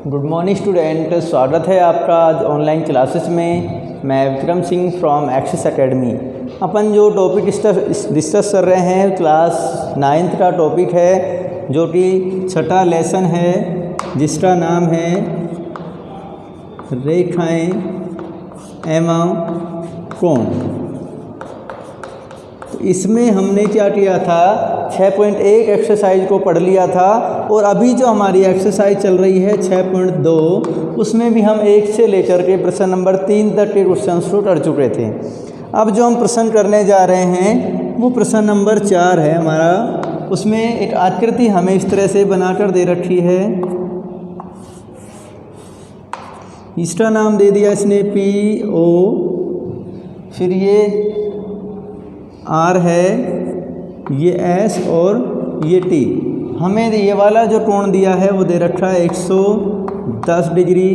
Good morning student, स्वागत है आपका आज ऑनलाइन क्लासेस में। मैं Vikram Singh from Axis Academy. अपन जो टॉपिक डिस्कस कर रहे हैं क्लास 9th का टॉपिक है, जो कि छठा लेसन है, जिसका नाम है रेखाएं एवं कोण। तो इसमें हमने क्या किया था, 6.1 एक्सरसाइज को पढ़ लिया था और अभी जो हमारी एक्सरसाइज चल रही है 6.2, उसमें भी हम 1 से लेकर के प्रश्न नंबर 3 तक के क्वेश्चन को कर चुके थे। अब जो हम प्रश्न करने जा रहे हैं वो प्रश्न नंबर 4 है हमारा। उसमें एक आकृति हमें इस तरह से बनाकर दे रखी है। इसका नाम दे दिया इसने PO, फिर ये R है, ये S और ये T। हमें ये वाला जो कोण दिया है वो दे रखा है 110 डिग्री,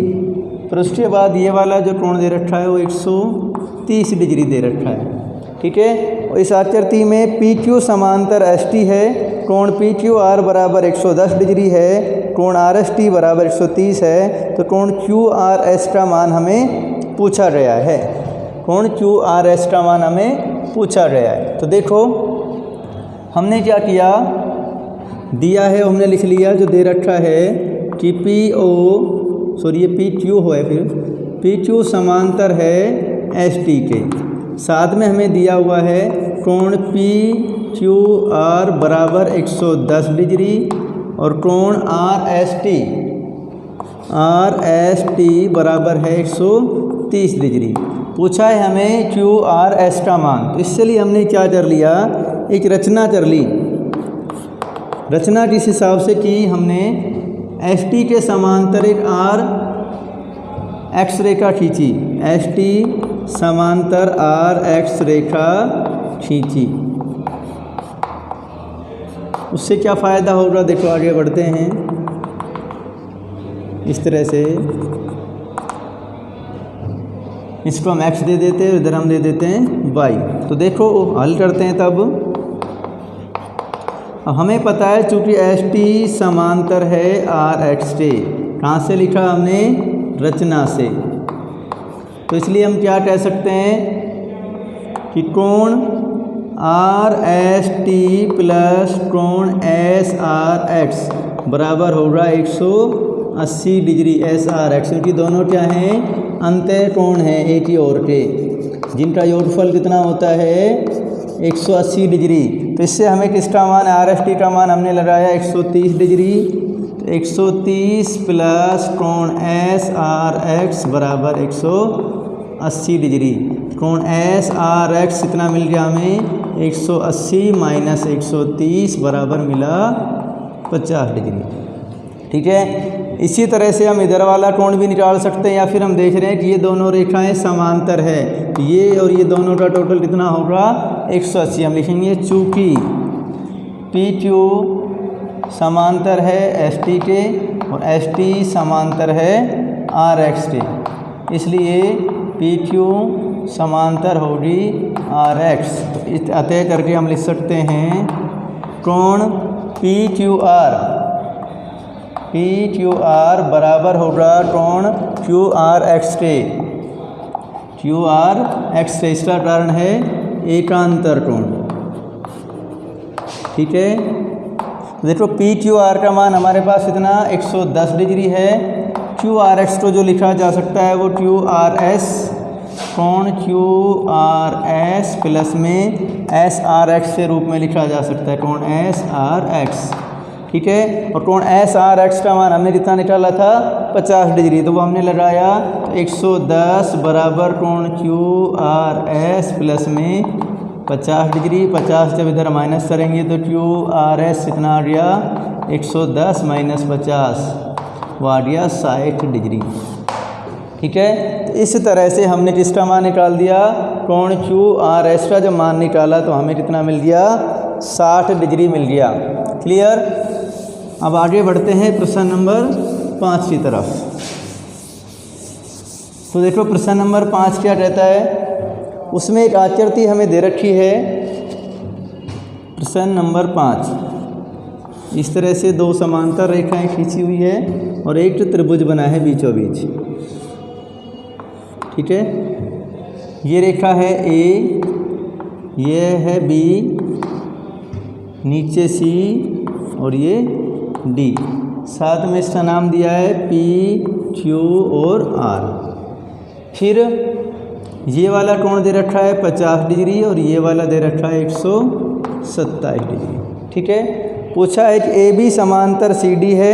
फिर उसके बाद ये वाला जो कोण दे रखा है वो 130 डिग्री दे रखा है। ठीक है। और इस आकृति में PQ समांतर ST है, कोण PQR बराबर 110 डिग्री है, कोण RST बराबर 130 है। तो कोण QRS का मान हमें पूछा गया है। कोण QRS का मान हमें पूछा गया है। तो देखो हमने क्या किया, दिया है हमने लिख लिया, जो दे रखा है कि ये PQ है, फिर PQ समांतर है ST के। साथ में हमें दिया हुआ है कोण PQR बराबर 110 डिग्री और कोण RST बराबर है 130 डिग्री। पूछा है हमें QRS का मान। तो इससे लिए हमने क्या कर लिया, एक रचना कर ली। रचना किस हिसाब से की, हमने ST के समांतर एक RX रेखा खींची, ST समांतर RX रेखा खींची। उससे क्या फ़ायदा होगा, देखो आगे बढ़ते हैं। इस तरह से इसको हम x दे देते हैं, इधर हम दे देते हैं y। तो देखो हल करते हैं तब। अब हमें पता है चूँकि ST समांतर है RX से, कहाँ से लिखा हमने, रचना से। तो इसलिए हम क्या कह सकते हैं कि कोण RST प्लस कोण SRX बराबर होगा 180 डिग्री SRX, क्योंकि दोनों क्या हैं, अंतः कोण है एक ही ओर के, जिनका योगफल कितना होता है 180 डिग्री। तो इससे हमें किसका मान, RST का मान हमने लगाया 130 डिग्री। तो 130 प्लस कोण SRX बराबर 180 डिग्री। कोण SRX कितना मिल गया हमें, 180 माइनस 130 बराबर मिला 50 डिग्री। ठीक है। इसी तरह से हम इधर वाला कोण भी निकाल सकते हैं, या फिर हम देख रहे हैं कि ये दोनों रेखाएं समांतर है, ये और ये दोनों का टोटल कितना होगा 180। हम लिखेंगे चूँकि PQ समांतर है ST के और ST समांतर है RX के, इसलिए PQ समांतर होगी RX। तो अतः करके हम लिख सकते हैं कोण PQR बराबर होगा कोण QRX के। QRX से इसका कारण है एकांतर कोण। ठीक है। देखो PQR का मान हमारे पास इतना 110 डिग्री है। QRX को जो लिखा जा सकता है वो QRS, कोण QRS प्लस में SRX के रूप में लिखा जा सकता है, कोण SRX। ठीक है। और कोण SRX का मान हमने कितना निकाला था 50 डिग्री, तो वो हमने लगाया 110 बराबर कोण QRS प्लस में 50 डिग्री। 50 जब इधर माइनस करेंगे तो QRS कितना आ गया, 110 माइनस 50 वो आ गया 60 डिग्री। ठीक है। तो इस तरह से हमने किसका मान निकाल दिया, कोण QRS का जब मान निकाला तो हमें कितना मिल गया, 60 डिग्री मिल गया। क्लियर। अब आगे बढ़ते हैं प्रश्न नंबर 5 की तरफ। तो देखो प्रश्न नंबर 5 क्या कहता है, उसमें एक आकृति हमें दे रखी है। प्रश्न नंबर 5, इस तरह से दो समांतर रेखाएं खींची हुई है और एक त्रिभुज बना है बीचों बीच। ठीक है, ये रेखा है ए, ये है बी, नीचे सी और ये डी। साथ में इसका नाम दिया है पी, क्यू और आर। फिर ये वाला कोण दे रखा है 50 डिग्री और ये वाला दे रखा है 127 डिग्री। ठीक है, पूछा है कि ए बी समांतर सी डी है।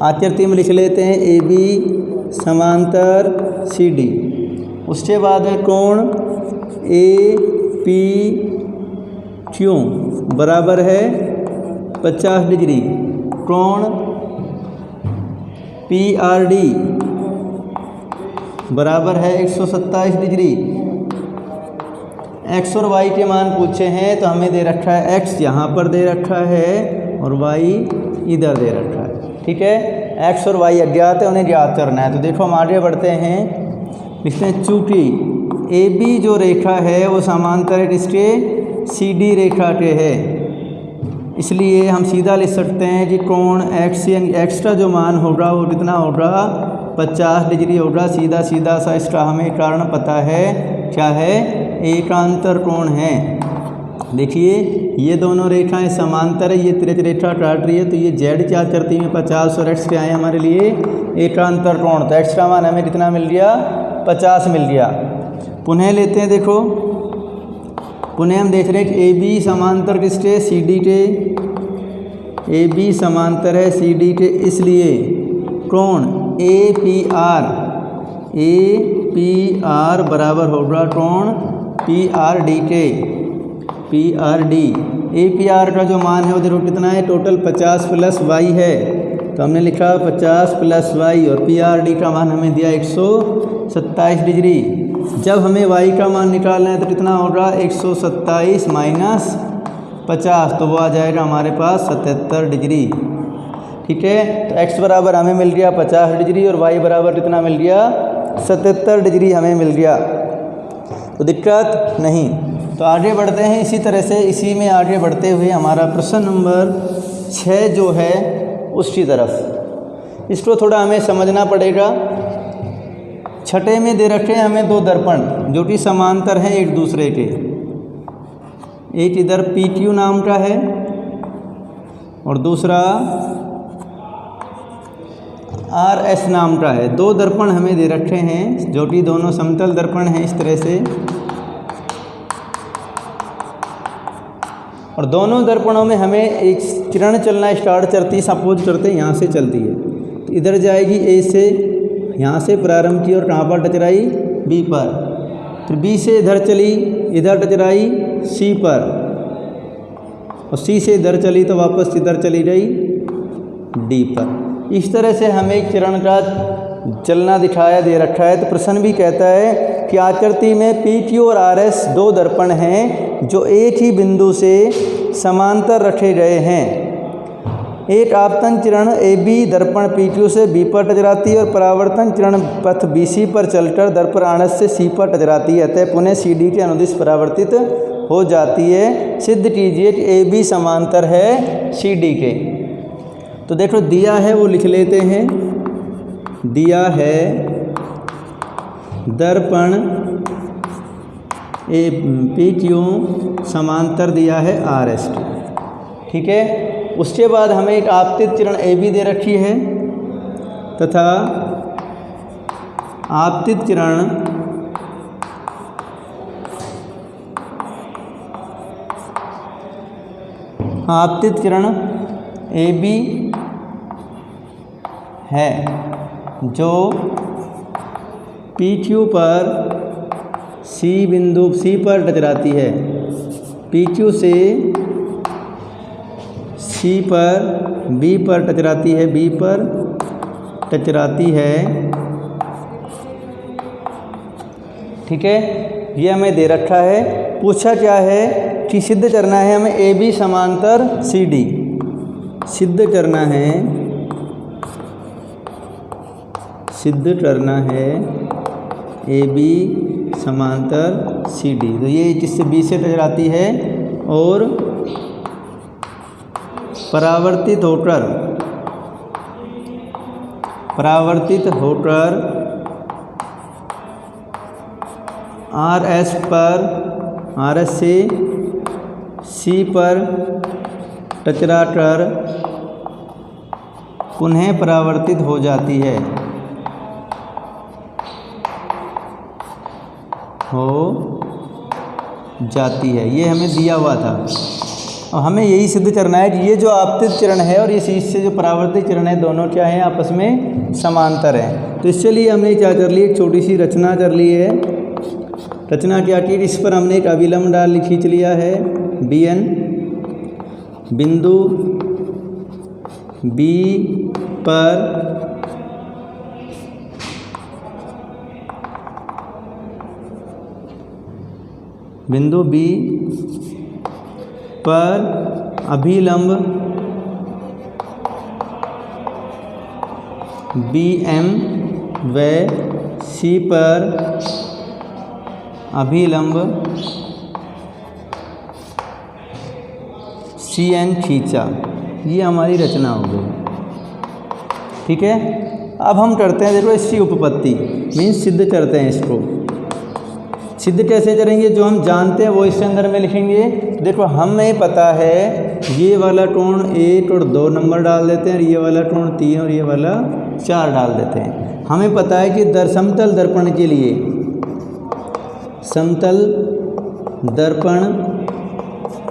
आकृति में लिख लेते हैं ए बी समांतर सी डी। उसके बाद है कोण ए पी क्यू बराबर है 50 डिग्री। कोण पी आर डी बराबर है 127 डिग्री। एक्स और वाई के मान पूछे हैं तो हमें दे रखा है एक्स यहाँ पर दे रखा है और वाई इधर दे रखा है। ठीक है, एक्स और वाई अज्ञात है, उन्हें ज्ञात करना है। तो देखो हम आगे बढ़ते हैं, लिखते हैं चूंकि ए बी जो रेखा है वो समांतर है किसके, सी डी रेखा के है, इसलिए हम सीधा लिख सकते हैं कि कोण एक्स यानी एक्स का जो मान होगा वो कितना होगा 50 डिग्री होगा। सीधा सीधा सा इसका हमें कारण पता है, क्या है, एकांतर कोण है। देखिए ये दोनों रेखाएं समांतर है, ये तिरछ रेखा काट रही है, तो ये जेड क्या करती है 50 और एक्स क्या है हमारे लिए एकांतर कोण। तो एक्स का मान हमें कितना मिल गया 50 मिल गया। पुनः लेते हैं, देखो पुनः हम देख रहे हैं कि ए बी समांतर किसके, सी डी के। ए बी समांतर है सी डी के, इसलिए कोण ए पी आर बराबर होगा कोण पी आर डी के। P R D A P R का जो मान है वो देखो कितना है, टोटल 50 प्लस वाई है, तो हमने लिखा 50 प्लस वाई और पी आर डी का मान हमें दिया 127 डिग्री। जब हमें y का मान निकालना है तो कितना होगा 127 माइनस 50, तो वो आ जाएगा हमारे पास 77 डिग्री। ठीक है, तो x बराबर हमें मिल गया 50 डिग्री और y बराबर कितना मिल गया 77 डिग्री हमें मिल गया। तो दिक्कत नहीं। तो आगे बढ़ते हैं इसी तरह से, इसी में आगे बढ़ते हुए हमारा प्रश्न नंबर 6 जो है उसकी तरफ, इसको थोड़ा हमें समझना पड़ेगा। छठे में दे रखे हैं हमें दो दर्पण जो कि समांतर हैं एक दूसरे के। एक इधर पी क्यू नाम का है और दूसरा आर एस नाम का है। दो दर्पण हमें दे रखे हैं जो कि दोनों समतल दर्पण हैं इस तरह से, और दोनों दर्पणों में हमें एक किरण चलना स्टार्ट करती है, सपोज करते हैं यहाँ से चलती है, तो इधर जाएगी ए से, यहाँ से प्रारंभ की और कहाँ पर टकराई बी पर, फिर बी से इधर चली, इधर टकराई सी पर, और सी से इधर चली तो वापस इधर चली गई डी पर। इस तरह से हमें किरण का चलना दिखाया दे रखा है। तो प्रश्न भी कहता है कि आकृति में पी क्यू और आर एस दो दर्पण हैं जो एक ही बिंदु से समांतर रखे गए हैं। एक आपतन किरण ए बी दर्पण पी क्यू से बी पर टकराती है और परावर्तन किरण पथ बी सी पर चलकर दर्पण आणस से सी पर टकराती है, अतः पुनः सी डी के अनुदिश परावर्तित हो जाती है। सिद्ध कीजिए कि ए बी समांतर है सी डी के। तो देखो दिया है वो लिख लेते हैं, दिया है दर्पण ए पी क्यू समांतर दिया है आर एस के। ठीक है, उसके बाद हमें एक आपतित किरण ए बी दे रखी है तथा आपतित किरण ए बी है जो पी क्यू पर सी बिंदु सी पर टकराती है, पी क्यू से सी पर बी पर टकराती है, बी पर टकराती है। ठीक है, ये हमें दे रखा है। पूछा क्या है कि सिद्ध करना है हमें ए बी समांतर सी डी, सिद्ध करना है, सिद्ध करना है ए बी समांतर सी डी। तो ये जिससे बी से टकराती है और परावर्तित होकर आर एस से सी पर टकराकर पुनः परावर्तित हो जाती है। ये हमें दिया हुआ था और हमें यही सिद्ध करना है कि ये जो आपतित चरण है और इस से जो परावर्तित चरण है दोनों क्या हैं, आपस में समांतर हैं। तो इसके लिए हमने क्या कर ली, एक छोटी सी रचना कर ली है। रचना क्या की, इस पर हमने एक अभिलंब डाल खींच लिया है BN, बिंदु B पर अभिलंब BM व C पर अभिलंब CN खींचा। ये हमारी रचना हो गई। ठीक है, अब हम करते हैं, देखो इसकी उपपत्ति मीन्स सिद्ध करते हैं। इसको सिद्ध कैसे करेंगे, जो हम जानते हैं वो इसके अंदर में लिखेंगे। देखो हमें पता है ये वाला कोण 1 और 2 नंबर डाल देते हैं, और ये वाला कोण 3 और ये वाला 4 डाल देते हैं। हमें पता है कि समतल दर्पण के लिए, समतल दर्पण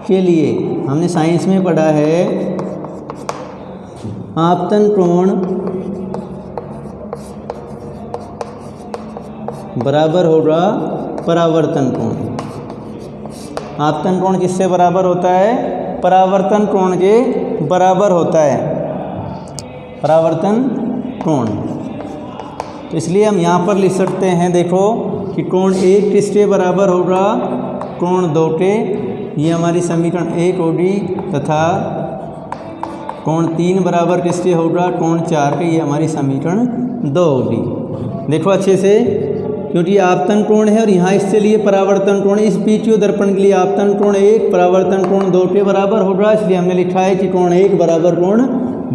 के लिए हमने साइंस में पढ़ा है आपतन कोण बराबर होगा परावर्तन कोण। आपतन कोण किससे बराबर होता है, परावर्तन कोण के बराबर होता है, परावर्तन कोण। तो इसलिए हम यहाँ पर लिख सकते हैं, देखो कि कोण 1 किसके बराबर होगा, कोण 2 के। ये हमारी समीकरण 1 होगी, तथा कोण 3 बराबर किसके होगा, कोण 4 के। ये हमारी समीकरण 2 होगी। देखो अच्छे से, क्योंकि आपतन कोण है और यहाँ इससे लिए परावर्तन कोण, इस PQ दर्पण के लिए आपतन कोण 1 परावर्तन कोण 2 के बराबर होगा, इसलिए हमने लिखा है कि कोण 1 बराबर कोण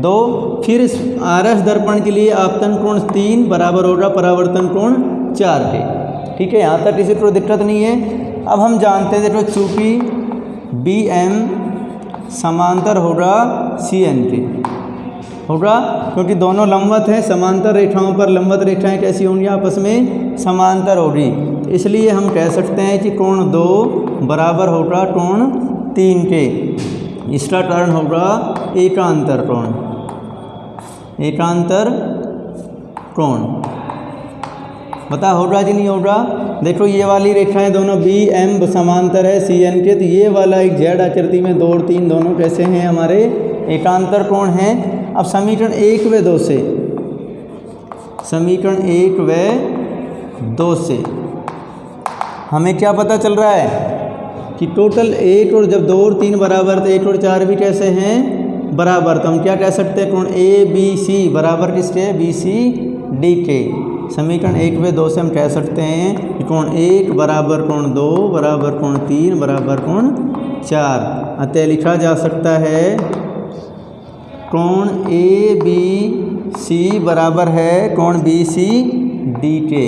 2। फिर इस RS दर्पण के लिए आपतन कोण 3 बराबर होगा परावर्तन कोण 4 के। ठीक है, यहाँ तक किसी को दिक्कत नहीं है। अब हम जानते हैं, देखो चूँकि BM समांतर होगा CN के, होगा क्योंकि दोनों लंबवत हैं। समांतर रेखाओं पर लंबवत रेखाएं कैसी होंगी, आपस में समांतर होगी। इसलिए हम कह सकते हैं कि कोण 2 बराबर होगा कोण 3 के। इसका कारण होगा एकांतर कोण, एकांतर कोण। बता होगा कि नहीं होगा। देखो ये वाली रेखाएं दोनों BM समांतर है CN के, तो ये वाला एक Z आकृति में 2 और 3 दोनों कैसे हैं, हमारे एकांतर कोण हैं। अब समीकरण 1 व 2 से, समीकरण 1 व 2 से हमें क्या पता चल रहा है कि टोटल 1 और जब 2 और 3 बराबर, तो 1 और 4 भी कैसे हैं, बराबर। तो हम क्या कह सकते हैं, कोण ABC बराबर किसके, BCD के। समीकरण 1 व 2 से हम कह सकते हैं कि कोण 1 बराबर कोण 2 बराबर कोण 3 बराबर कोण 4। अतः लिखा जा सकता है कोण ABC बराबर है कोण BCD के।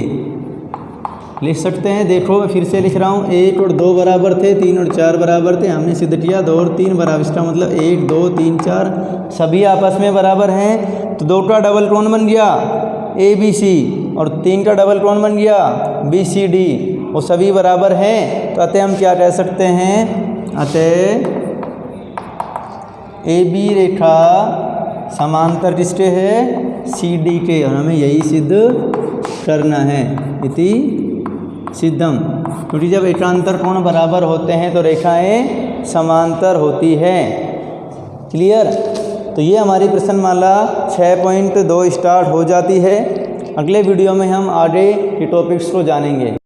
लिख सकते हैं। देखो मैं फिर से लिख रहा हूँ, 1 और 2 बराबर थे, 3 और 4 बराबर थे। हमने सिद्ध किया 2 और 3 बराबर, इसका मतलब 1 2 3 4 सभी आपस में बराबर हैं। तो 2 का डबल कोण बन गया ABC और 3 का डबल कोण बन गया BCD, वो सभी बराबर हैं। तो अतः हम क्या कह सकते हैं, अतः AB रेखा समांतर किसके है, CD के। और हमें यही सिद्ध करना है, इति सिद्धम। क्योंकि जब एकांतर कोण बराबर होते हैं तो रेखाएं समांतर होती हैं। क्लियर। तो ये हमारी प्रश्नमाला 6.2 स्टार्ट हो जाती है। अगले वीडियो में हम आगे के टॉपिक्स को जानेंगे।